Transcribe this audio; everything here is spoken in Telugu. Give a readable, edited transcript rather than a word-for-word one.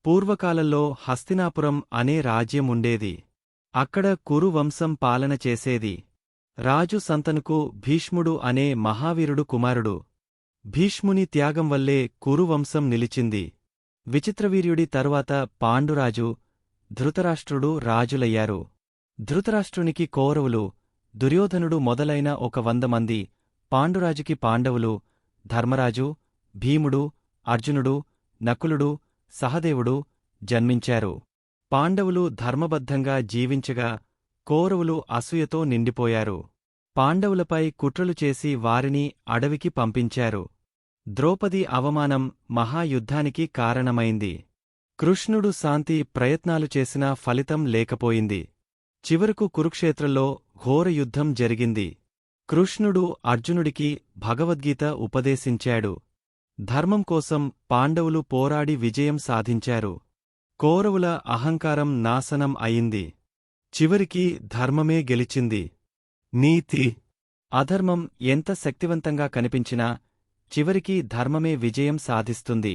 పూర్వకాలంలో హస్తినాపురం అనే రాజ్యం ఉండేది. అక్కడ కురు వంశం పాలన చేసేది. రాజు సంతనుకు భీష్ముడు అనే మహావీరుడు కుమారుడు. భీష్ముని త్యాగం వల్లే కురువంశం నిలిచింది. విచిత్రవీర్యుడి తరువాత పాండురాజు, ధృతరాష్ట్రుడు రాజులయ్యారు. ధృతరాష్ట్రునికి కౌరవులు, దుర్యోధనుడు మొదలైన 100 మంది, పాండురాజుకి పాండవులు, ధర్మరాజు, భీముడు, అర్జునుడు, నకులుడు, సహదేవుడు జన్మించారు. పాండవులు ధర్మబద్ధంగా జీవించగా కౌరవులు అసూయతో నిండిపోయారు. పాండవులపై కుట్రలు చేసి వారిని అడవికి పంపించారు. ద్రౌపది అవమానం మహాయుద్ధానికి కారణమైంది. కృష్ణుడు శాంతి ప్రయత్నాలు చేసినా ఫలితం లేకపోయింది. చివరకు కురుక్షేత్రంలో ఘోర యుద్ధం జరిగింది. కృష్ణుడు అర్జునుడికి భగవద్గీత ఉపదేశించాడు. ధర్మం కోసం పాండవులు పోరాడి విజయం సాధించారు. కౌరవుల అహంకారం నాశనం అయింది. చివరికి ధర్మమే గెలిచింది. నీతి. అధర్మం ఎంత శక్తివంతంగా కనిపించినా చివరికి ధర్మమే విజయం సాధిస్తుంది.